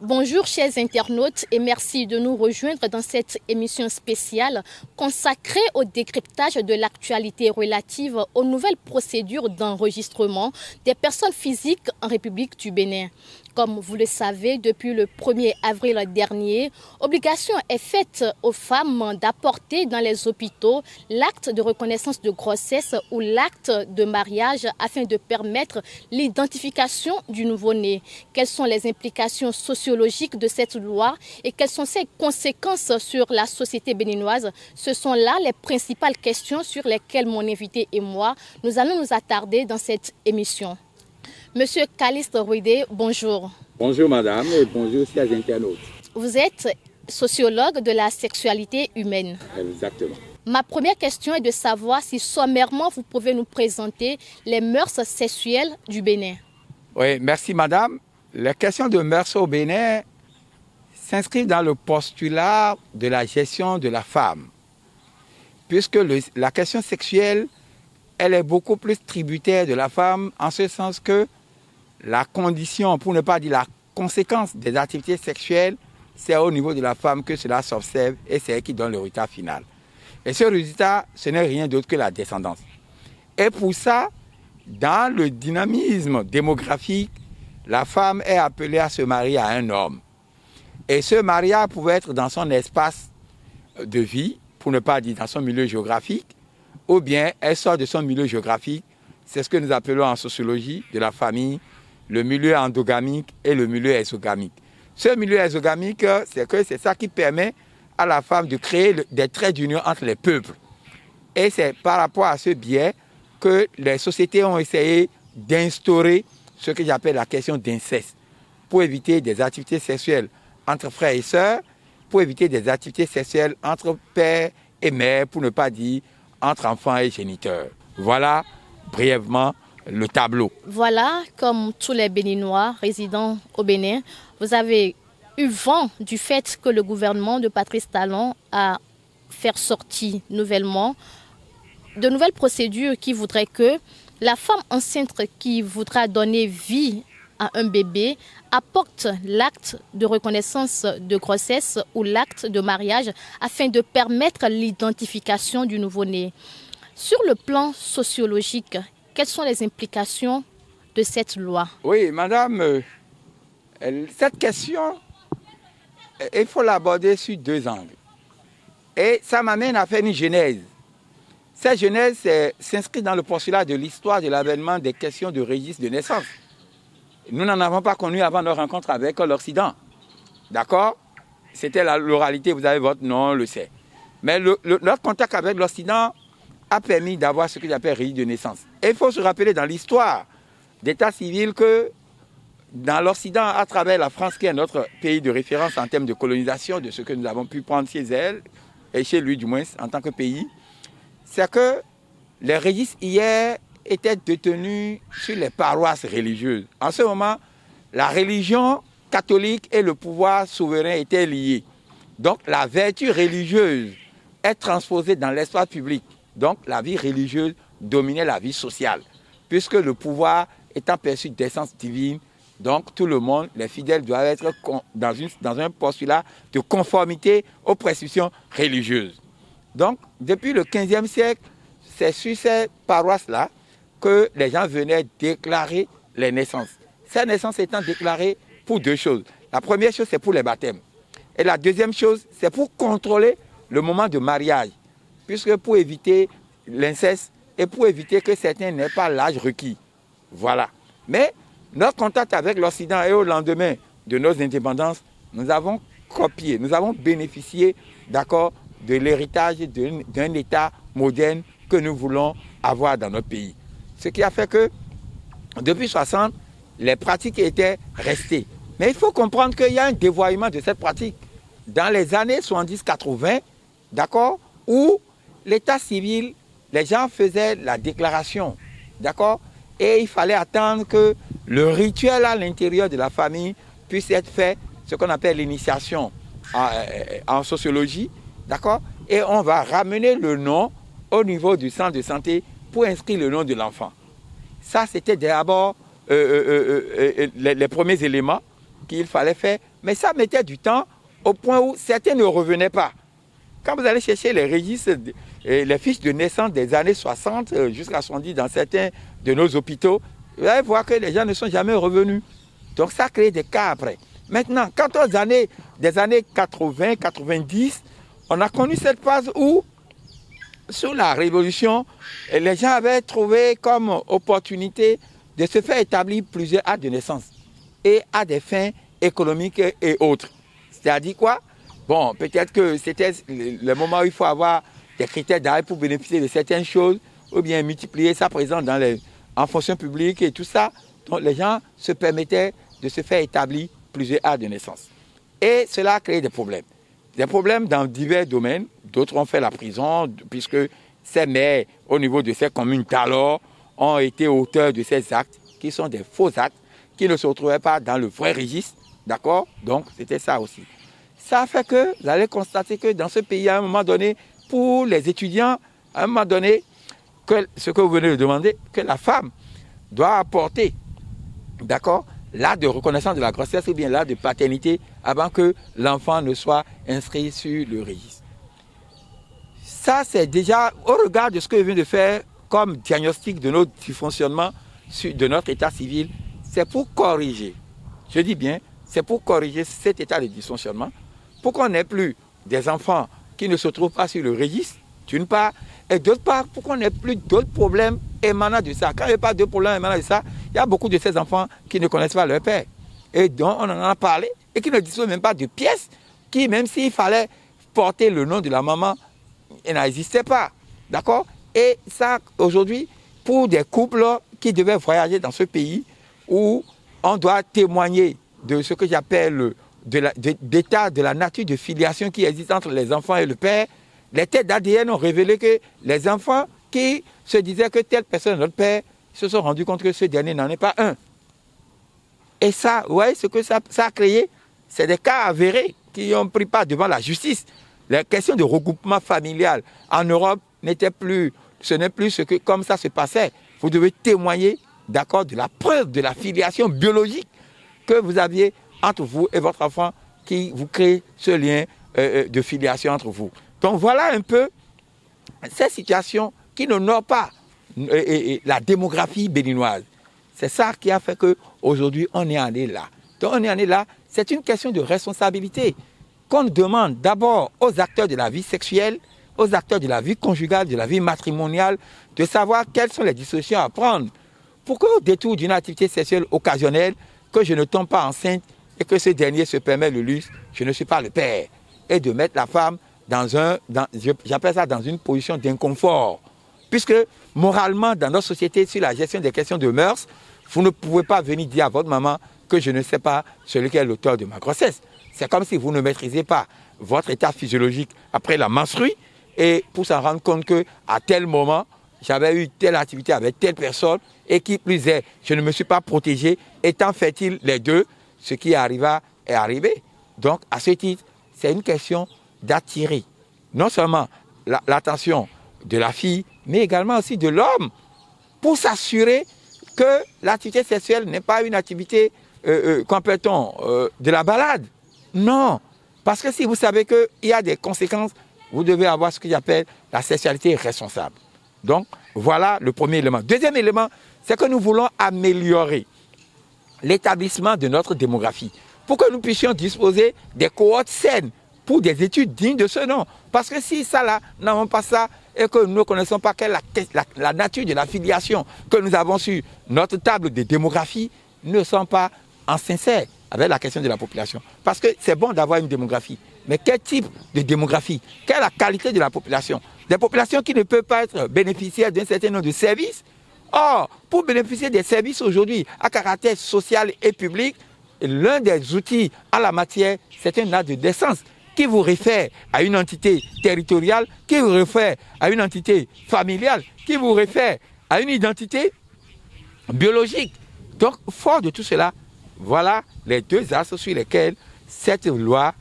Bonjour chers internautes et merci de nous rejoindre dans cette émission spéciale consacrée au décryptage de l'actualité relative aux nouvelles procédures d'enregistrement des personnes physiques en République du Bénin. Comme vous le savez, depuis le 1er avril dernier, obligation est faite aux femmes d'apporter dans les hôpitaux l'acte de reconnaissance de grossesse ou l'acte de mariage afin de permettre l'identification du nouveau-né. Quelles sont les implications sociologiques de cette loi et quelles sont ses conséquences sur la société béninoise? Ce sont là les principales questions sur lesquelles mon invité et moi, nous allons nous attarder dans cette émission. Monsieur Calixte Rouidé, bonjour. Bonjour madame et bonjour chers internautes. Vous êtes sociologue de la sexualité humaine. Exactement. Ma première question est de savoir si sommairement vous pouvez nous présenter les mœurs sexuelles du Bénin. Oui, merci madame. La question de mœurs au Bénin s'inscrit dans le postulat de la gestion de la femme, puisque la question sexuelle, elle est beaucoup plus tributaire de la femme, en ce sens que la condition, pour ne pas dire la conséquence des activités sexuelles, c'est au niveau de la femme que cela s'observe et c'est elle qui donne le résultat final. Et ce résultat, ce n'est rien d'autre que la descendance. Et pour ça, dans le dynamisme démographique, la femme est appelée à se marier à un homme. Et ce mariage pouvait être dans son espace de vie, pour ne pas dire dans son milieu géographique, ou bien elle sort de son milieu géographique. C'est ce que nous appelons en sociologie de la famille, le milieu endogamique et le milieu exogamique. Ce milieu exogamique, c'est ça qui permet à la femme de créer des traits d'union entre les peuples. Et c'est par rapport à ce biais que les sociétés ont essayé d'instaurer ce que j'appelle la question d'inceste, pour éviter des activités sexuelles entre frères et sœurs, pour éviter des activités sexuelles entre père et mère, pour ne pas dire entre enfants et géniteurs. Voilà brièvement le tableau. Voilà, comme tous les Béninois résidant au Bénin, vous avez eu vent du fait que le gouvernement de Patrice Talon a fait sortir nouvellement de nouvelles procédures qui voudraient que la femme enceinte qui voudra donner vie à un bébé apporte l'acte de reconnaissance de grossesse ou l'acte de mariage afin de permettre l'identification du nouveau-né. Sur le plan sociologique, quelles sont les implications de cette loi? Oui, madame, cette question, il faut l'aborder sur deux angles. Et ça m'amène à faire une genèse. Cette genèse s'inscrit dans le postulat de l'histoire de l'avènement des questions de registre de naissance. Nous n'en avons pas connu avant nos rencontres avec l'Occident. D'accord? C'était l'oralité, vous avez votre nom, on le sait. Mais notre contact avec l'Occident a permis d'avoir ce que j'appelle registre de naissance. Et il faut se rappeler dans l'histoire d'état civil que dans l'Occident, à travers la France, qui est notre pays de référence en termes de colonisation, de ce que nous avons pu prendre chez elle, et chez lui du moins, en tant que pays, c'est que les registres hier étaient détenus sur les paroisses religieuses. En ce moment, la religion catholique et le pouvoir souverain étaient liés. Donc la vertu religieuse est transposée dans l'espace public. Donc la vie religieuse dominait la vie sociale, puisque le pouvoir étant perçu d'essence divine, donc tout le monde, les fidèles doivent être dans un postulat de conformité aux prescriptions religieuses. Donc depuis le 15e siècle, c'est sur ces paroisses-là que les gens venaient déclarer les naissances. Ces naissances étant déclarées pour deux choses. La première chose, c'est pour les baptêmes. Et la deuxième chose, c'est pour contrôler le moment de mariage. Puisque pour éviter l'inceste et pour éviter que certains n'aient pas l'âge requis. Voilà. Mais notre contact avec l'Occident et au lendemain de nos indépendances, nous avons copié, nous avons bénéficié, d'accord, de l'héritage d'un État moderne que nous voulons avoir dans notre pays. Ce qui a fait que, depuis 60, les pratiques étaient restées. Mais il faut comprendre qu'il y a un dévoiement de cette pratique. Dans les années 70-80, d'accord, où l'état civil, les gens faisaient la déclaration, d'accord, et il fallait attendre que le rituel à l'intérieur de la famille puisse être fait, ce qu'on appelle l'initiation en sociologie, d'accord, et on va ramener le nom au niveau du centre de santé pour inscrire le nom de l'enfant. Ça, c'était d'abord les premiers éléments qu'il fallait faire Mais ça mettait du temps au point où certains ne revenaient pas. Quand vous allez chercher les registres, les fiches de naissance des années 60 jusqu'à 70 dans certains de nos hôpitaux, vous allez voir que les gens ne sont jamais revenus. Donc ça crée des cas après. Maintenant, quant aux années des années 80, 90, on a connu cette phase où, sous la Révolution, les gens avaient trouvé comme opportunité de se faire établir plusieurs actes de naissance et à des fins économiques et autres. C'est-à-dire quoi? Bon, peut-être que c'était le moment où il faut avoir des critères d'âge pour bénéficier de certaines choses ou bien multiplier sa présence en fonction publique et tout ça. Donc les gens se permettaient de se faire établir plusieurs actes de naissance. Et cela a créé des problèmes. Des problèmes dans divers domaines. D'autres ont fait la prison puisque ces maires au niveau de ces communes d'alors ont été auteurs de ces actes qui sont des faux actes qui ne se retrouvaient pas dans le vrai registre. D'accord? Donc c'était ça aussi. Ça fait que vous allez constater que dans ce pays, à un moment donné, pour les étudiants, à un moment donné, que ce que vous venez de demander, que la femme doit apporter, d'accord, l'acte de reconnaissance de la grossesse ou bien l'acte de paternité avant que l'enfant ne soit inscrit sur le registre. Ça, c'est déjà au regard de ce que je viens de faire comme diagnostic de notre dysfonctionnement de notre état civil, c'est pour corriger, je dis bien, c'est pour corriger cet état de dysfonctionnement, pour qu'on n'ait plus des enfants qui ne se trouvent pas sur le registre, d'une part, et d'autre part, pour qu'on n'ait plus d'autres problèmes émanant de ça. Quand il n'y a pas de problèmes émanant de ça, il y a beaucoup de ces enfants qui ne connaissent pas leur père, et dont on en a parlé, et qui ne disposent même pas de pièces, qui, même s'il fallait porter le nom de la maman, elle n'existait pas. D'accord? Et ça, aujourd'hui, pour des couples qui devaient voyager dans ce pays, où on doit témoigner de ce que j'appelle d'état de la nature de filiation qui existe entre les enfants et le père, les tests d'ADN ont révélé que les enfants qui se disaient que telle personne est notre père se sont rendus compte que ce dernier n'en est pas un. Et ça, vous voyez ce que ça a créé, c'est des cas avérés qui ont pris part devant la justice. La question de regroupement familial en Europe ce n'est plus ce que comme ça se passait. Vous devez témoigner, d'accord, de la preuve de la filiation biologique que vous aviez entre vous et votre enfant qui vous crée ce lien de filiation entre vous. Donc voilà un peu ces situations qui n'honorent pas la démographie béninoise. C'est ça qui a fait qu'aujourd'hui on est allé là. Donc on est allé là, c'est une question de responsabilité qu'on demande d'abord aux acteurs de la vie sexuelle, aux acteurs de la vie conjugale, de la vie matrimoniale, de savoir quelles sont les dispositions à prendre pour qu'au détour d'une activité sexuelle occasionnelle, que je ne tombe pas enceinte et que ce dernier se permet le luxe, je ne suis pas le père. Et de mettre la femme j'appelle ça dans une position d'inconfort. Puisque moralement, dans notre société, sur la gestion des questions de mœurs, vous ne pouvez pas venir dire à votre maman que je ne sais pas celui qui est l'auteur de ma grossesse. C'est comme si vous ne maîtrisez pas votre état physiologique après la menstruée et pour s'en rendre compte qu'à tel moment, j'avais eu telle activité avec telle personne et qui plus est, je ne me suis pas protégé. Étant fertile les deux, ce qui arriva est arrivé. Donc, à ce titre, c'est une question d'attirer non seulement l'attention de la fille, mais également aussi de l'homme pour s'assurer que l'activité sexuelle n'est pas une activité, de la balade. Non, parce que si vous savez qu'il y a des conséquences, vous devez avoir ce que j'appelle la sexualité responsable. Donc, voilà le premier élément. Deuxième élément, c'est que nous voulons améliorer l'établissement de notre démographie pour que nous puissions disposer des cohortes saines pour des études dignes de ce nom. Parce que si ça là, nous n'avons pas ça et que nous ne connaissons pas quelle est la nature de la filiation que nous avons sur notre table de démographie, nous ne sommes pas en sincère avec la question de la population. Parce que c'est bon d'avoir une démographie. Mais quel type de démographie? Quelle est la qualité de la population? Des populations qui ne peuvent pas être bénéficiaires d'un certain nombre de services. Or, pour bénéficier des services aujourd'hui à caractère social et public, l'un des outils en la matière, c'est un acte de naissance qui vous réfère à une entité territoriale, qui vous réfère à une entité familiale, qui vous réfère à une identité biologique. Donc, fort de tout cela, voilà les deux axes sur lesquels cette loi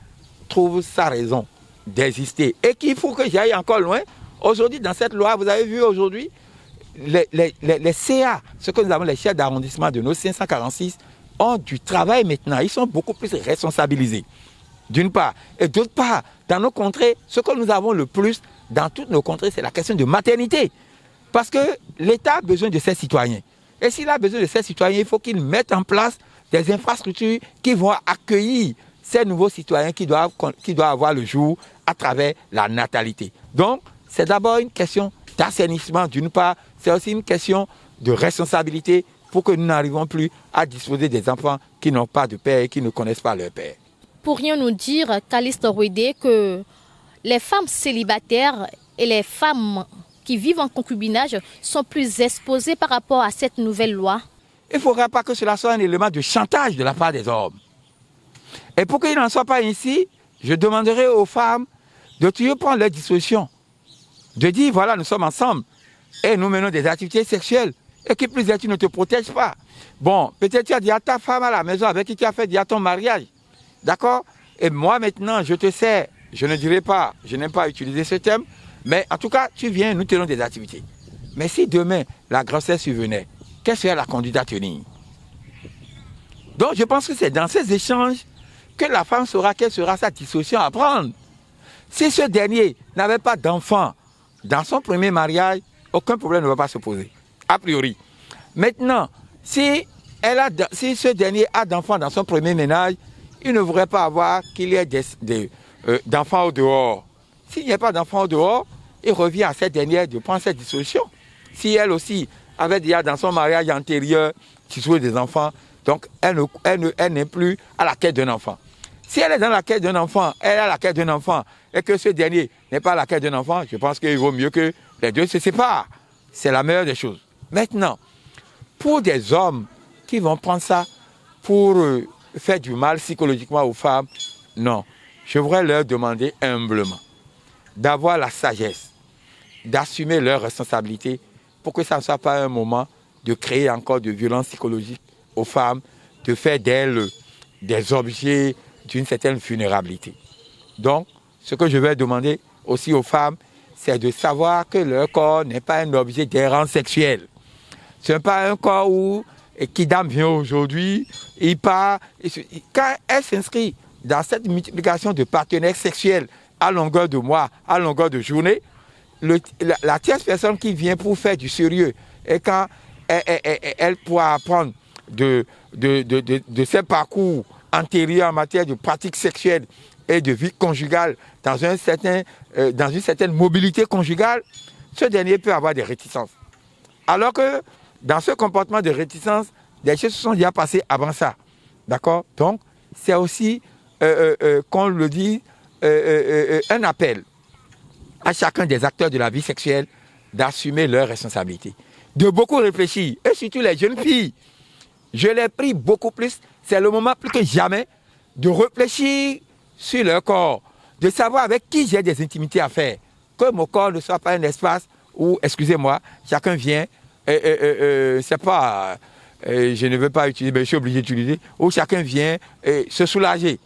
trouve sa raison d'exister. Et qu'il faut que j'aille encore loin. Aujourd'hui, dans cette loi, vous avez vu aujourd'hui, les CA, ce que nous avons les chefs d'arrondissement de nos 546, ont du travail maintenant. Ils sont beaucoup plus responsabilisés, d'une part. Et d'autre part, dans nos contrées, ce que nous avons le plus dans toutes nos contrées, c'est la question de maternité. Parce que l'État a besoin de ses citoyens. Et s'il a besoin de ses citoyens, il faut qu'il mette en place des infrastructures qui vont accueillir ces nouveaux citoyens qui doivent avoir le jour à travers la natalité. Donc, c'est d'abord une question d'assainissement d'une part, c'est aussi une question de responsabilité pour que nous n'arrivons plus à disposer des enfants qui n'ont pas de père et qui ne connaissent pas leur père. Pourrions-nous dire, Calixte Rouédé, que les femmes célibataires et les femmes qui vivent en concubinage sont plus exposées par rapport à cette nouvelle loi? Il ne faudra pas que cela soit un élément de chantage de la part des hommes. Et pour qu'il n'en soit pas ainsi, je demanderai aux femmes de toujours prendre leurs dispositions. De dire, voilà, nous sommes ensemble et nous menons des activités sexuelles. Et qui plus est, tu ne te protèges pas. Bon, peut-être tu as dit à ta femme à la maison avec qui tu as fait déjà ton mariage. D'accord? Et moi maintenant, je te sais, je ne dirai pas, je n'aime pas utiliser ce terme, mais en tout cas, tu viens, nous tenons des activités. Mais si demain, la grossesse survenait, quelle serait la conduite à tenir? Donc je pense que c'est dans ces échanges que la femme saura quelle sera sa disposition à prendre. Si ce dernier n'avait pas d'enfant dans son premier mariage, aucun problème ne va pas se poser, a priori. Maintenant, si ce dernier a d'enfants dans son premier ménage, il ne voudrait pas avoir qu'il y ait d'enfants au dehors. S'il n'y a pas d'enfants au dehors, il revient à cette dernière de prendre cette dissolution. Si elle aussi avait déjà dans son mariage antérieur tissu des enfants, donc elle n'est plus à la quête d'un enfant. Si elle est dans la quête d'un enfant, elle est à la quête d'un enfant, et que ce dernier n'est pas à la quête d'un enfant, je pense qu'il vaut mieux que les deux se séparent. C'est la meilleure des choses. Maintenant, pour des hommes qui vont prendre ça pour faire du mal psychologiquement aux femmes, non. Je voudrais leur demander humblement d'avoir la sagesse, d'assumer leurs responsabilités pour que ça ne soit pas un moment de créer encore de violence psychologique aux femmes, de faire d'elles des objets d'une certaine vulnérabilité. Donc, ce que je vais demander aussi aux femmes, c'est de savoir que leur corps n'est pas un objet d'errance sexuelle. Ce n'est pas un corps où Kidam vient aujourd'hui, il part. Quand elle s'inscrit dans cette multiplication de partenaires sexuels à longueur de mois, à longueur de journée, la tierce personne qui vient pour faire du sérieux, et quand elle pourra apprendre de ses parcours antérieurs en matière de pratiques sexuelles et de vie conjugale dans une certaine mobilité conjugale, ce dernier peut avoir des réticences. Alors que dans ce comportement de réticence, des choses se sont déjà passées avant ça. D'accord? Donc, c'est aussi, qu'on le dit, un appel à chacun des acteurs de la vie sexuelle d'assumer leurs responsabilités. De beaucoup réfléchir, et surtout les jeunes filles. Je les prie beaucoup plus, c'est le moment plus que jamais de réfléchir sur leur corps, de savoir avec qui j'ai des intimités à faire. Que mon corps ne soit pas un espace où, excusez-moi, chacun vient, c'est pas, je ne veux pas utiliser, mais je suis obligé d'utiliser, où chacun vient se soulager.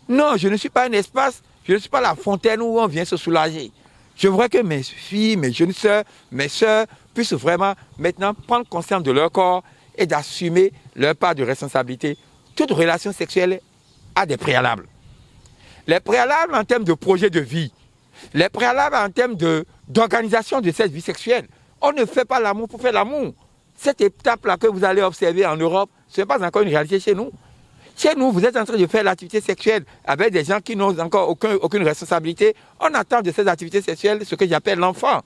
Non, je ne suis pas un espace, je ne suis pas la fontaine où on vient se soulager. Je voudrais que mes filles, mes jeunes sœurs, mes sœurs puissent vraiment maintenant prendre conscience de leur corps et d'assumer leur part de responsabilité. Toute relation sexuelle a des préalables. Les préalables en termes de projet de vie, les préalables en termes d'organisation de cette vie sexuelle. On ne fait pas l'amour pour faire l'amour. Cette étape-là que vous allez observer en Europe, ce n'est pas encore une réalité chez nous. Chez nous, vous êtes en train de faire l'activité sexuelle avec des gens qui n'ont encore aucune responsabilité. On attend de ces activités sexuelles ce que j'appelle l'enfant.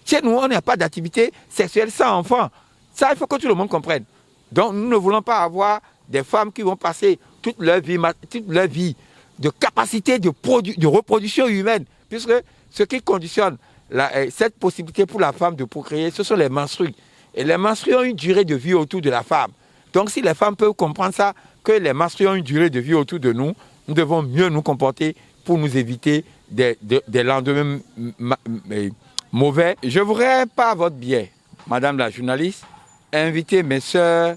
Chez nous, on n'a pas d'activité sexuelle sans enfant. Ça, il faut que tout le monde comprenne. Donc, nous ne voulons pas avoir des femmes qui vont passer toute leur vie de capacité de reproduction humaine, puisque ce qui conditionne cette possibilité pour la femme de procréer, ce sont les menstrues. Et les menstrues ont une durée de vie autour de la femme. Donc, si les femmes peuvent comprendre ça, que les menstrues ont une durée de vie autour de nous, nous devons mieux nous comporter pour nous éviter des lendemains mauvais. Je voudrais, par votre biais, Madame la journaliste, inviter mes soeurs,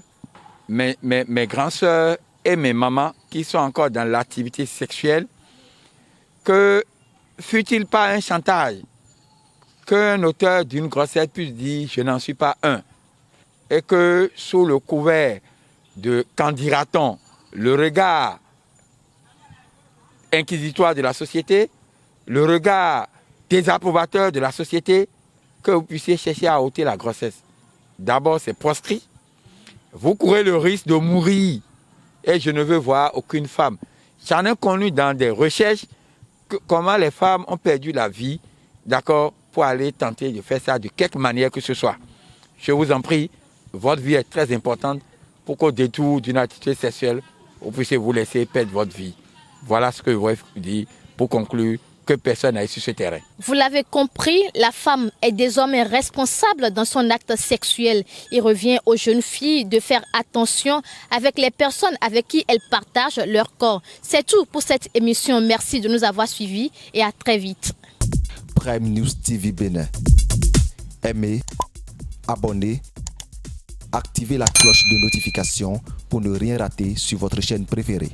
mes grands sœurs et mes mamans qui sont encore dans l'activité sexuelle, que fût-il pas un chantage, qu'un auteur d'une grossesse puisse dire « je n'en suis pas un » et que sous le couvert de, qu'en dira-t-on, le regard inquisitoire de la société, le regard désapprobateur de la société, que vous puissiez chercher à ôter la grossesse. D'abord, c'est proscrit. Vous courez le risque de mourir. Et je ne veux voir aucune femme. J'en ai connu dans des recherches comment les femmes ont perdu la vie, d'accord, pour aller tenter de faire ça de quelque manière que ce soit. Je vous en prie, votre vie est très importante pour qu'au détour d'une attitude sexuelle, vous puissiez vous laisser perdre votre vie. Voilà ce que je voulais vous dire pour conclure que personne n'aille sur ce terrain. Vous l'avez compris, la femme est désormais responsable dans son acte sexuel. Il revient aux jeunes filles de faire attention avec les personnes avec qui elles partagent leur corps. C'est tout pour cette émission. Merci de nous avoir suivis et à très vite. Prime News TV Bénin. Aimez, abonnez, activez la cloche de notification pour ne rien rater sur votre chaîne préférée.